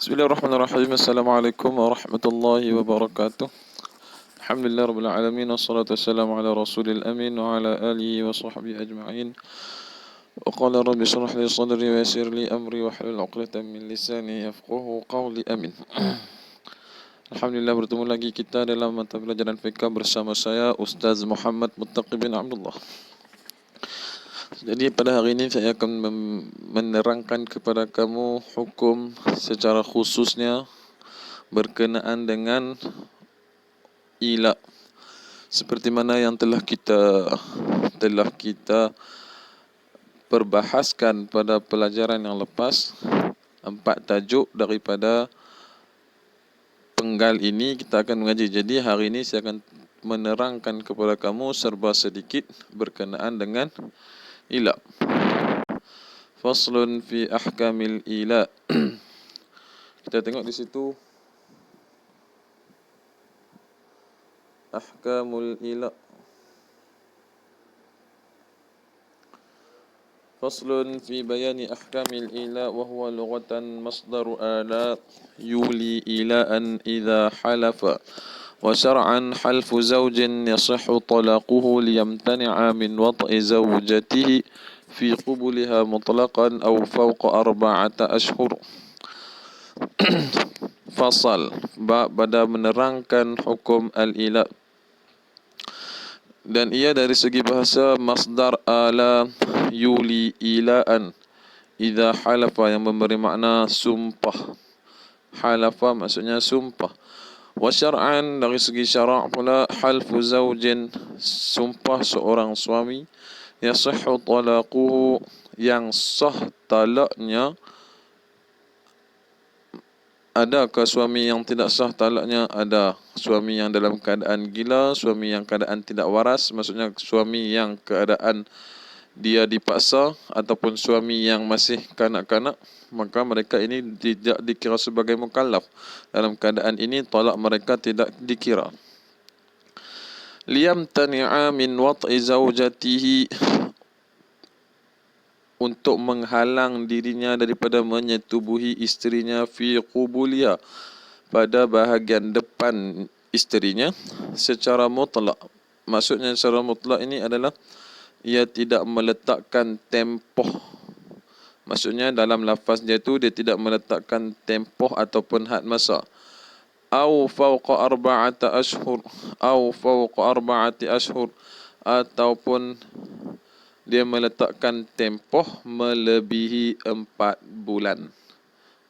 Bismillahirrahmanirrahim. Assalamualaikum warahmatullahi wabarakatuh. Alhamdulillah rabbil alamin wassalatu wassalamu ala rasulil amin wa ala alihi wa sahbihi ajma'in. Wa qala rabbi shrah li sadri wa yassir li amri wa hlul 'uqdatam min lisani yafqahu qawli amin. Alhamdulillah bertemu lagi kita dalam mata pelajaran fiqh bersama saya Ustaz Muhammad Muttaqi bin Abdullah. Jadi pada hari ini saya akan menerangkan kepada kamu hukum secara khususnya berkenaan dengan ila, seperti mana yang telah kita perbahaskan pada pelajaran yang lepas. 4 tajuk daripada penggal ini kita akan mengaji. Jadi hari ini saya akan menerangkan kepada kamu serba sedikit berkenaan dengan ila. Faslun fi ahkamil ila. Kita tengok di situ ahkamul ila. Faslun fi bayani ahkamil ila wa huwa lughatan masdaru ala yuli ilaan idza halafa wa syar'an halfu zawjin yasihhu talaquhu liyamtani'a min wat'i zawjatihi fi qubuliha mutlaqan aw fawqa 4 ashhur. Fasal pada menerangkan hukum al-ila, dan ia dari segi bahasa masdar ala yuli ilaan idza halafa yang memberi makna sumpah. Halafa maksudnya sumpah. Wa syar'an dari segi syarak pula halfu zaujin, sumpah seorang suami, yasihhu talaquhu yang sah talaknya. Adakah suami yang tidak sah talaknya? Ada. Suami yang dalam keadaan gila, suami yang keadaan tidak waras, maksudnya suami yang keadaan dia dipaksa, ataupun suami yang masih kanak-kanak, maka mereka ini tidak dikira sebagai mukallaf. Dalam keadaan ini talak mereka tidak dikira. Liyamtani'a min wat'i zawjatihi, untuk menghalang dirinya daripada menyetubuhi isterinya, fi qubulia, pada bahagian depan isterinya, secara mutlak. Maksudnya secara mutlak ini adalah ia tidak meletakkan tempoh. Maksudnya dalam lafaz dia tu dia tidak meletakkan tempoh ataupun had masa. Au fawqa 4 ashhur, au fawqa 4 ashhur, ataupun dia meletakkan tempoh melebihi 4 bulan.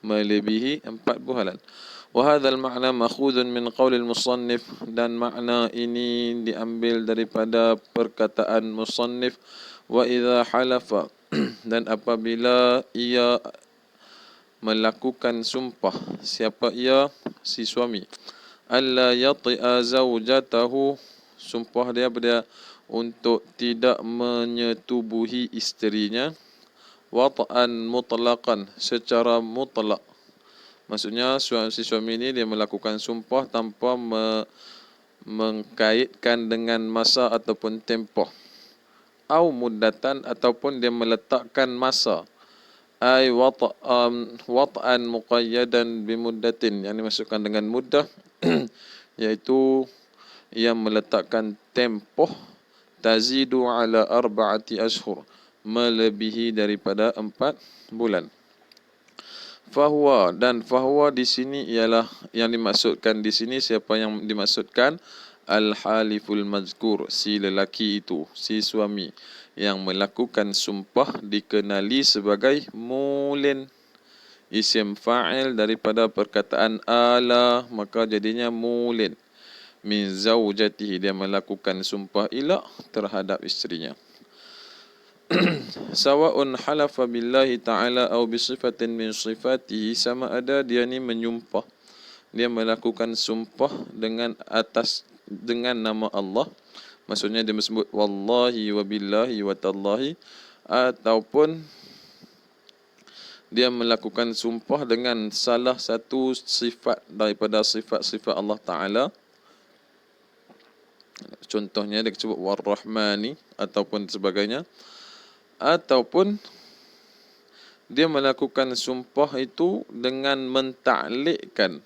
Melebihi 4 bulan. Wa hadzal ma'na makhudun min qaulil musannif, dan makna ini diambil daripada perkataan musannif, wa idza halafa, dan apabila ia melakukan sumpah. Siapa ia? Si suami. Alla yati'a zawjatahu, sumpah dia untuk tidak menyetubuhi isterinya, wat'an mutlaqan, secara mutlak. Maksudnya si suami ini dia melakukan sumpah tanpa mengkaitkan dengan masa ataupun tempoh. Au muddatan, ataupun dia meletakkan masa. Ai wat'an muqayyadan bimuddatin, yang dimasukkan dengan muddah yaitu ia meletakkan tempoh tazidu ala 4 ashhur, melebihi daripada 4 bulan. Fahuwa, dan fahuwa di sini ialah yang dimaksudkan di sini, siapa yang dimaksudkan? Al-haliful mazkur, si lelaki itu, si suami yang melakukan sumpah dikenali sebagai mulin. Isim fa'il daripada perkataan ala, maka jadinya mulin. Min zawjatihi, dia melakukan sumpah ila terhadap isterinya. Sawa'un halafa billahi ta'ala aw bisifatin min sifatihi, sama ada dia ni menyumpah, dia melakukan sumpah dengan nama Allah, maksudnya dia sebut wallahi wa billahi wa tallahi, ataupun dia melakukan sumpah dengan salah satu sifat daripada sifat-sifat Allah Ta'ala. Contohnya dia sebut warrahmani ataupun sebagainya, ataupun dia melakukan sumpah itu dengan mentaklikkan.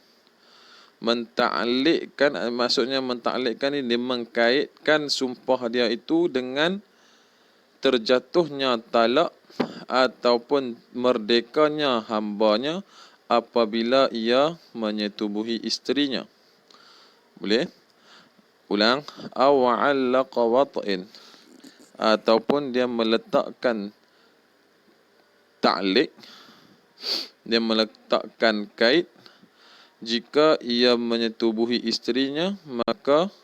Mentaklikkan maksudnya mentaklikkan ini dia mengkaitkan sumpah dia itu dengan terjatuhnya talak ataupun merdekanya hambanya apabila ia menyetubuhi isterinya. Boleh? Ulang. Aw 'allaqa wat'in, ataupun dia meletakkan ta'liq, dia meletakkan kait. Jika ia menyetubuhi isterinya, maka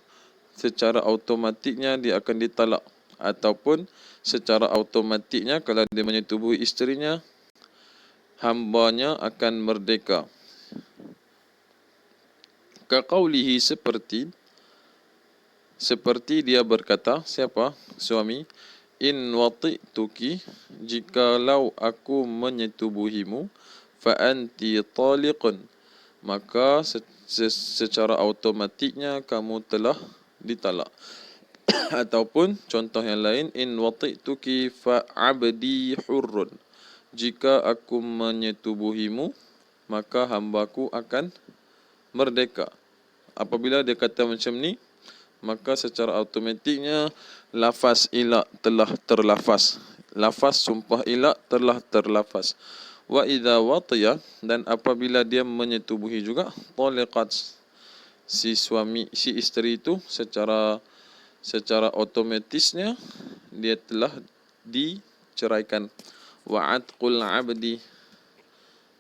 secara automatiknya dia akan ditalak, ataupun secara automatiknya kalau dia menyetubuhi isterinya, hambanya akan merdeka. Kaqaulihi, seperti dia berkata, siapa? Suami. In wati'tuki, jikalau aku menyetubuhimu, fa anti taliqun, maka secara automatiknya kamu telah ditalak. Ataupun contoh yang lain, in wati'tuki fa abdi hurrun, jika aku menyetubuhimu, maka hambaku akan merdeka. Apabila dia kata macam ni, maka secara automatiknya lafaz ilak telah terlafaz. Lafaz sumpah ilak telah terlafaz. Wa idza watiya, dan apabila dia menyetubuhi juga, taliqat, si suami, si isteri itu secara otomatisnya dia telah diceraikan. Wa atqul abdi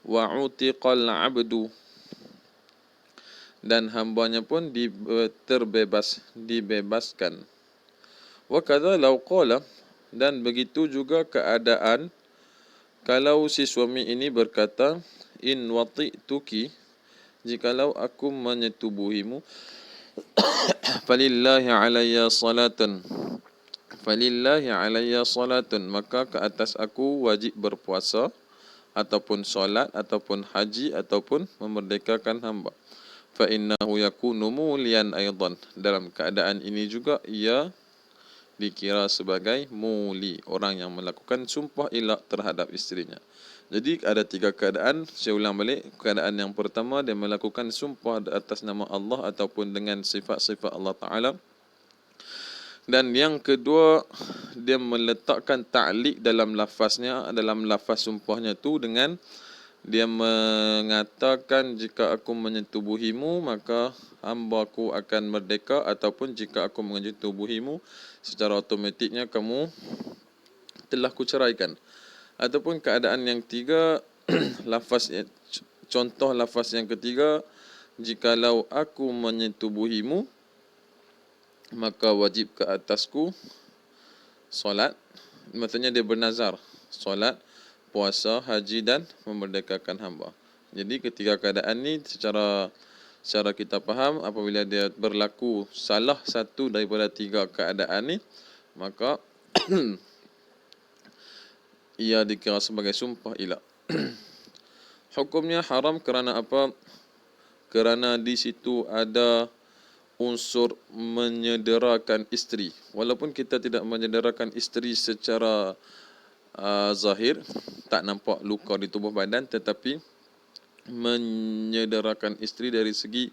wa utiqal abdu, dan hambanya pun dibebaskan. Wa kadza law qala, dan begitu juga keadaan kalau si suami ini berkata, in wati'tuki, jikalau aku menyetubuhimu, falillahi alayya salatun, falillahi alayya salatun, maka ke atas aku wajib berpuasa ataupun solat ataupun haji ataupun memerdekakan hamba. Fa innahu yakunu mulian aidan, dalam keadaan ini juga ia dikira sebagai muli, orang yang melakukan sumpah ilak terhadap isterinya. Jadi ada 3 keadaan, saya ulang balik. Keadaan yang pertama, dia melakukan sumpah atas nama Allah ataupun dengan sifat-sifat Allah Ta'ala. Dan yang kedua, dia meletakkan ta'liq dalam lafaznya, dalam lafaz sumpahnya tu dengan dia mengatakan, jika aku menyetubuhimu maka hambaku akan merdeka, ataupun jika aku menyetubuhimu secara automatiknya kamu telah kuceraikan. Ataupun keadaan yang tiga, lafaz, contoh lafaz yang ketiga, jikalau aku menyetubuhimu maka wajib ke atasku solat. Maksudnya dia bernazar, solat, puasa, haji dan memerdekakan hamba. Jadi ketiga keadaan ni secara kita faham, apabila dia berlaku salah satu daripada 3 keadaan ni, maka ia dikira sebagai sumpah ilak. Hukumnya haram kerana apa? Kerana di situ ada unsur menyederakan isteri. Walaupun kita tidak menyederakan isteri secara zahir, tak nampak luka di tubuh badan, tetapi menyederakan isteri dari segi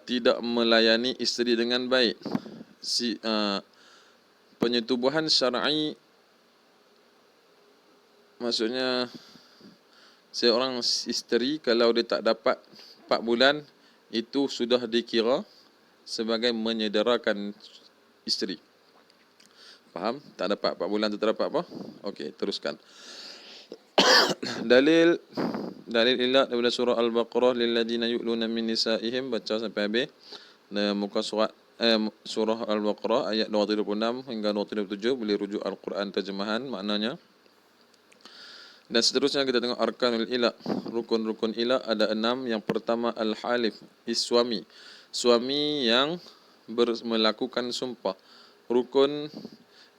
tidak melayani isteri dengan baik. Penyetubuhan syar'i maksudnya seorang isteri kalau dia tak dapat 4 bulan, itu sudah dikira sebagai menyederakan isteri. Faham? Tak dapat 4 bulan tu tak dapat apa? Okey, teruskan. Dalil ilak daripada surah Al-Baqarah, lilladina yu'luna min nisaihim, baca sampai habis. Muka surah Al-Baqarah ayat 236 hingga 237, boleh rujuk Al-Quran terjemahan maknanya. Dan seterusnya kita tengok arkanul ilak, rukun-rukun ilak ada 6. Yang pertama al-halif, suami. Suami yang melakukan sumpah. Rukun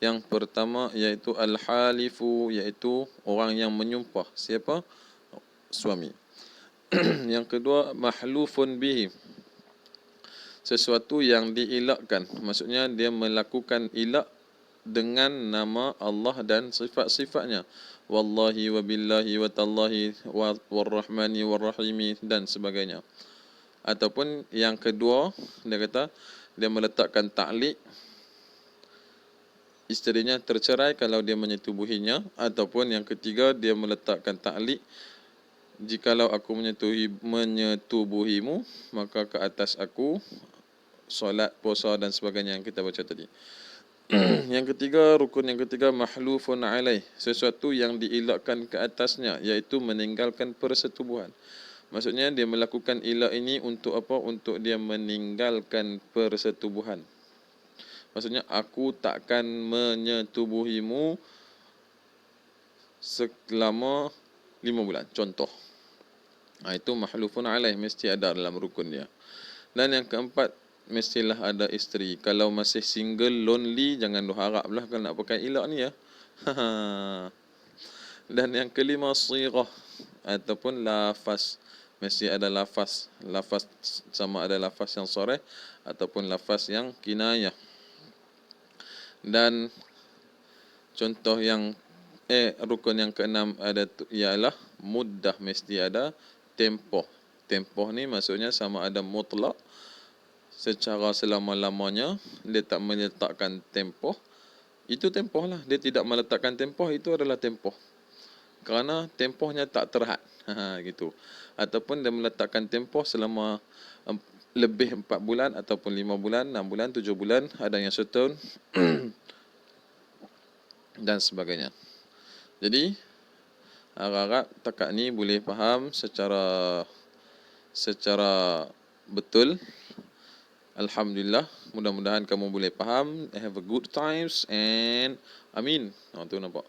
yang pertama iaitu al-halifu, iaitu orang yang menyumpah. Siapa? Suami. Yang kedua mahlufun bihi, sesuatu yang diilakkan. Maksudnya dia melakukan ilak dengan nama Allah dan sifat-sifatnya. Wallahi wa billahi wa tallahi wa warrahmani warrahimi dan sebagainya. Ataupun yang kedua, dia kata dia meletakkan ta'liq, isterinya tercerai kalau dia menyetubuhinya. Ataupun yang ketiga, dia meletakkan ta'liq, jikalau aku menyetubuhimu, maka ke atas aku solat, puasa dan sebagainya yang kita baca tadi. Yang ketiga, rukun yang ketiga, mahlufun alaih, sesuatu yang diilakkan ke atasnya, iaitu meninggalkan persetubuhan. Maksudnya dia melakukan ilak ini untuk apa? Untuk dia meninggalkan persetubuhan. Maksudnya aku takkan menyetubuhimu selama 5 bulan. Contoh. Itu mahlufun alaih, mesti ada dalam rukun dia. Dan yang keempat, mestilah ada isteri. Kalau masih single, lonely, jangan lu harap lah kalau nak pakai ilak ni ya. Dan yang kelima, sirah ataupun lafaz. Mesti ada lafaz. Lafaz sama ada lafaz yang soreh ataupun lafaz yang kinayah. Dan contoh yang rukun yang keenam ada ialah muddah, mesti ada tempoh. Tempoh ni maksudnya sama ada mutlak secara selama-lamanya, dia tak meletakkan tempoh, itu tempoh lah. Dia tidak meletakkan tempoh, itu adalah tempoh, kerana tempohnya tak terhad. Gitu. Ataupun dia meletakkan tempoh selama lebih 4 bulan ataupun 5 bulan, 6 bulan, 7 bulan, ada yang setahun dan sebagainya. Jadi harap takat ni boleh faham secara betul. Alhamdulillah, mudah-mudahan kamu boleh faham. Have a good times and amin. Tu nampak.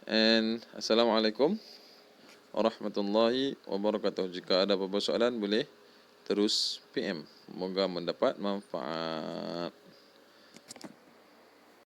And assalamualaikum warahmatullahi wabarakatuh. Jika ada apa-apa soalan boleh terus PM. Moga mendapat manfaat.